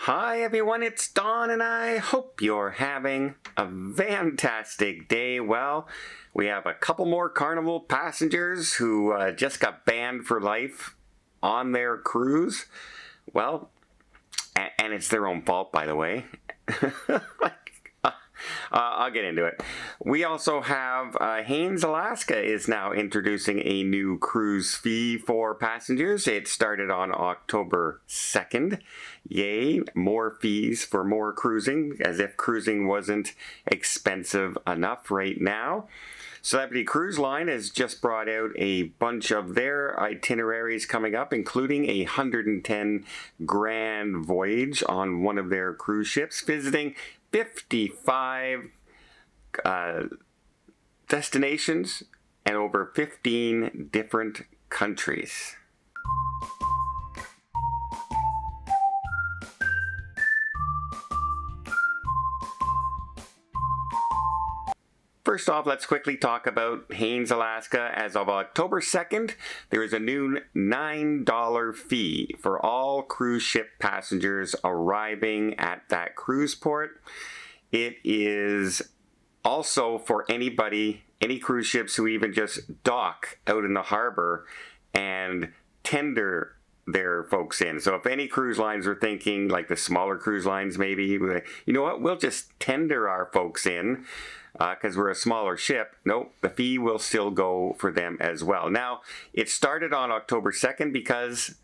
Hi everyone, it's Don and I hope you're having a fantastic day. Well, we have a couple more Carnival passengers who just got banned for life on their cruise. Well, and it's their own fault, by the way. I'll get into it. We also have Haines, Alaska is now introducing a new cruise fee for passengers. It started on October 2nd. Yay, more fees for more cruising, as if cruising wasn't expensive enough right now. Celebrity Cruise Line has just brought out a bunch of their itineraries coming up, including a 110 grand voyage on one of their cruise ships, visiting 55 destinations and over 15 different countries. First off, let's quickly talk about Haines, Alaska. As of October 2nd, there is a new $9 fee for all cruise ship passengers arriving at that cruise port. It is also for anybody, any cruise ships who even just dock out in the harbor and tender their folks in. So if any cruise lines are thinking, like the smaller cruise lines maybe, you know what, we'll just tender our folks in because we're a smaller ship. Nope, the fee will still go for them as well. Now, it started on October 2nd because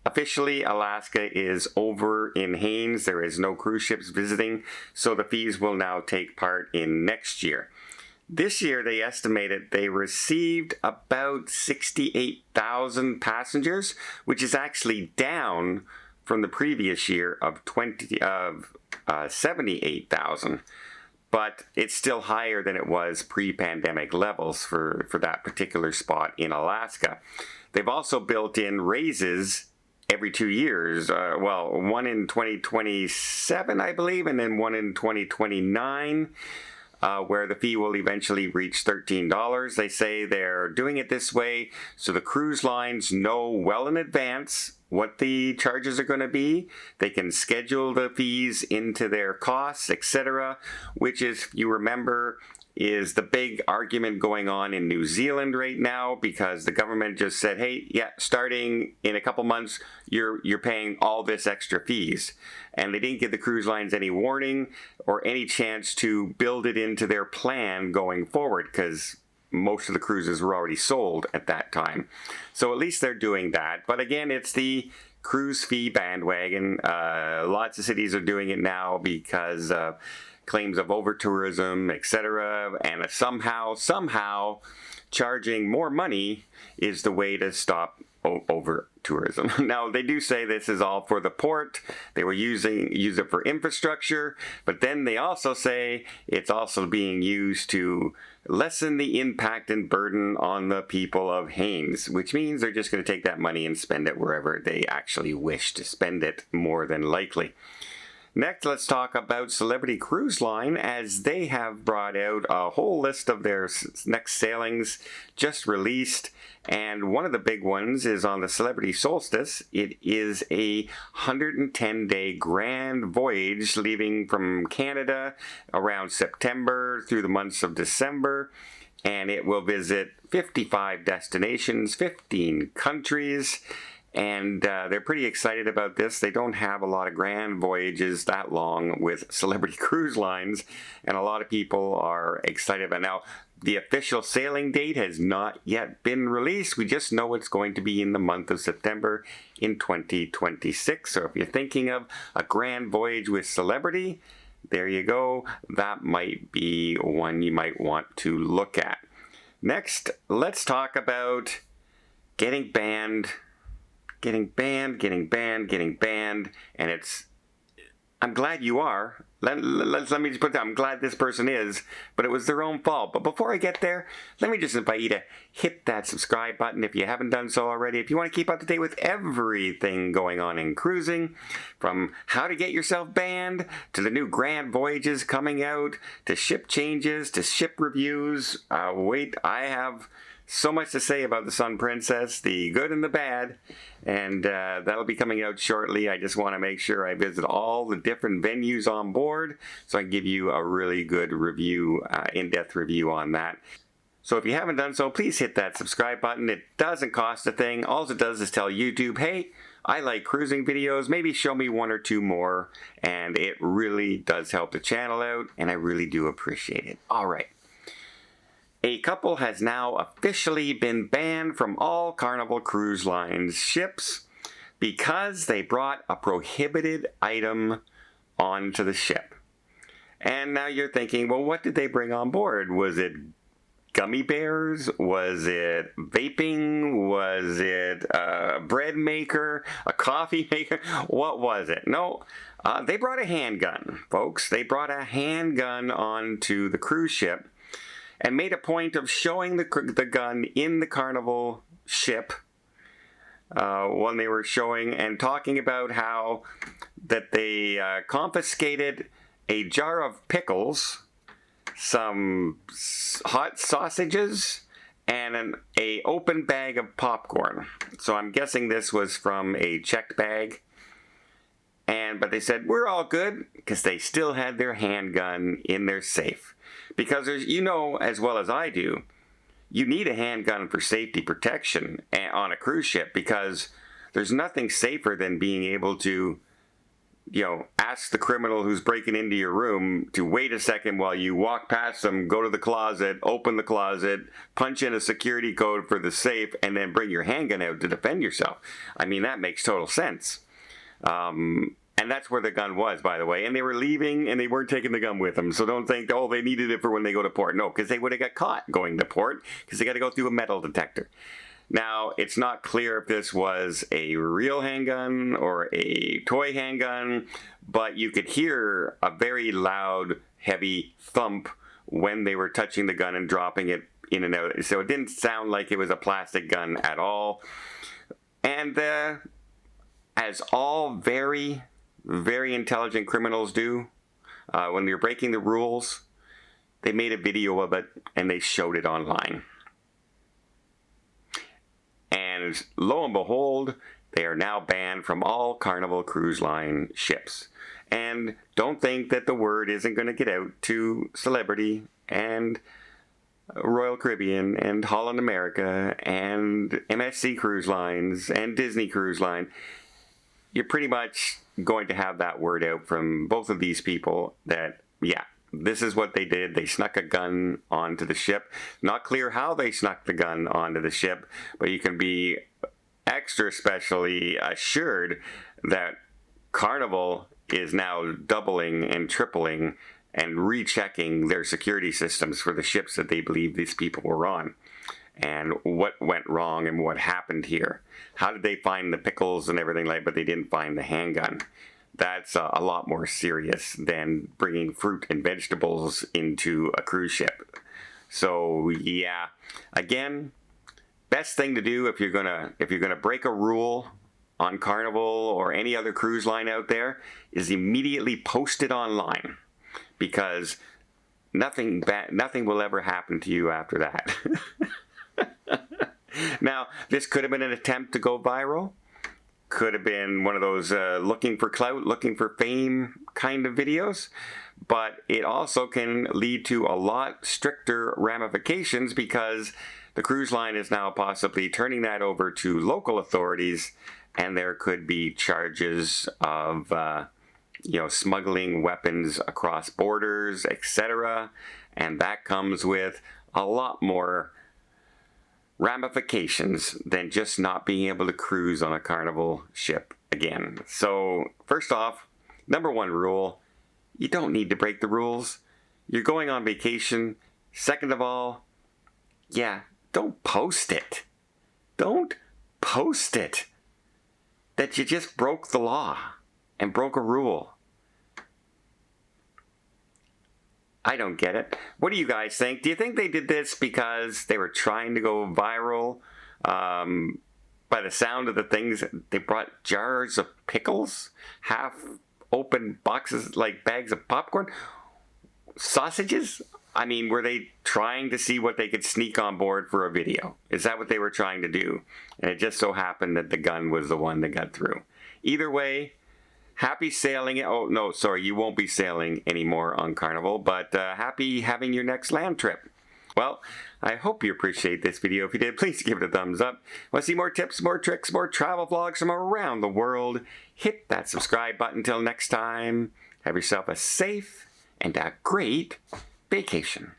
officially Alaska is over in Haines. There is no cruise ships visiting, so the fees will now take part in next year. This year, they estimated they received about 68,000 passengers, which is actually down from the previous year of 78,000. But it's still higher than it was pre-pandemic levels for that particular spot in Alaska. They've also built in raises every 2 years. One in 2027, I believe, and then one in 2029. Where the fee will eventually reach $13. They say they're doing it this way so the cruise lines know well in advance what the charges are going to be. They can schedule the fees into their costs, etc., which is, if you remember, is the big argument going on in New Zealand right now, because the government just said, hey, yeah, starting in a couple months, you're paying all this extra fees. And they didn't give the cruise lines any warning or any chance to build it into their plan going forward, because most of the cruises were already sold at that time. So at least they're doing that. But again, it's the cruise fee bandwagon. Lots of cities are doing it now because claims of over-tourism, etc. And somehow charging more money is the way to stop over-tourism. Now, they do say this is all for the port. They will use it for infrastructure, but then they also say it's also being used to lessen the impact and burden on the people of Haines, which means they're just going to take that money and spend it wherever they actually wish to spend it, more than likely. Next, let's talk about Celebrity Cruise Line, as they have brought out a whole list of their next sailings just released. And one of the big ones is on the Celebrity Solstice. It is a 110-day grand voyage leaving from Canada around September through the months of December. And it will visit 55 destinations, 15 countries. And they're pretty excited about this. They don't have a lot of grand voyages that long with Celebrity Cruise Lines, and a lot of people are excited about it. Now, the official sailing date has not yet been released. We just know it's going to be in the month of September in 2026. So if you're thinking of a grand voyage with Celebrity, there you go. That might be one you might want to look at. Next, let's talk about getting banned, and I'm glad you are. Let me just put that. I'm glad this person is, but it was their own fault. But before I get there, let me just invite you to hit that subscribe button if you haven't done so already. If you want to keep up to date with everything going on in cruising, from how to get yourself banned, to the new grand voyages coming out, to ship changes, to ship reviews. I have So much to say about the Sun Princess, the good and the bad, and that'll be coming out shortly. I just want to make sure I visit all the different venues on board so I can give you a really good review, in-depth review on that. So if you haven't done so, please hit that subscribe button. It doesn't cost a thing. All it does is tell YouTube, hey, I like cruising videos, maybe show me one or two more, and it really does help the channel out, and I really do appreciate it. All right. A couple has now officially been banned from all Carnival Cruise Line's ships because they brought a prohibited item onto the ship. And now you're thinking, well, what did they bring on board? Was it gummy bears? Was it vaping? Was it a bread maker? A coffee maker? What was it? No, they brought a handgun, folks. They brought a handgun onto the cruise ship and made a point of showing the gun in the Carnival ship when they were showing and talking about how that they confiscated a jar of pickles, some hot sausages, and an open bag of popcorn. So I'm guessing this was from a checked bag. But they said, we're all good, because they still had their handgun in their safe. Because you know as well as I do, you need a handgun for safety protection on a cruise ship, because there's nothing safer than being able to, you know, ask the criminal who's breaking into your room to wait a second while you walk past them, go to the closet, open the closet, punch in a security code for the safe, and then bring your handgun out to defend yourself. I mean, that makes total sense. And that's where the gun was, by the way. And they were leaving, and they weren't taking the gun with them. So don't think, oh, they needed it for when they go to port. No, because they would have got caught going to port, because they got to go through a metal detector. Now, it's not clear if this was a real handgun or a toy handgun, but you could hear a very loud, heavy thump when they were touching the gun and dropping it in and out. So it didn't sound like it was a plastic gun at all. And as all very, very intelligent criminals do, when they're breaking the rules, they made a video of it and they showed it online. And lo and behold, they are now banned from all Carnival Cruise Line ships. And don't think that the word isn't going to get out to Celebrity and Royal Caribbean and Holland America and MSC Cruise Lines and Disney Cruise Line. You're pretty much going to have that word out from both of these people that, yeah, this is what they did. They snuck a gun onto the ship. Not clear how they snuck the gun onto the ship, but you can be extra especially assured that Carnival is now doubling and tripling and rechecking their security systems for the ships that they believe these people were on. And what went wrong and what happened here. How did they find the pickles and everything like, but they didn't find the handgun? That's a lot more serious than bringing fruit and vegetables into a cruise ship. So yeah, again, best thing to do if you're gonna break a rule on Carnival or any other cruise line out there is immediately post it online, because nothing will ever happen to you after that. Now, this could have been an attempt to go viral. Could have been one of those looking for clout, looking for fame kind of videos. But it also can lead to a lot stricter ramifications, because the cruise line is now possibly turning that over to local authorities, and there could be charges of smuggling weapons across borders, etc. And that comes with a lot more ramifications than just not being able to cruise on a Carnival ship again. So first off, number one rule, you don't need to break the rules. You're going on vacation. Second of all, yeah, don't post it. Don't post it that you just broke the law and broke a rule. I don't get it. What do you guys think? Do you think they did this because they were trying to go viral? By the sound of the things, they brought jars of pickles, half open boxes like bags of popcorn, sausages. I mean, were they trying to see what they could sneak on board for a video? Is that what they were trying to do? And it just so happened that the gun was the one that got through. Either way, happy sailing. Oh, no, sorry, you won't be sailing anymore on Carnival, but happy having your next land trip. Well, I hope you appreciate this video. If you did, please give it a thumbs up. Want to see more tips, more tricks, more travel vlogs from around the world? Hit that subscribe button. Until next time, have yourself a safe and a great vacation.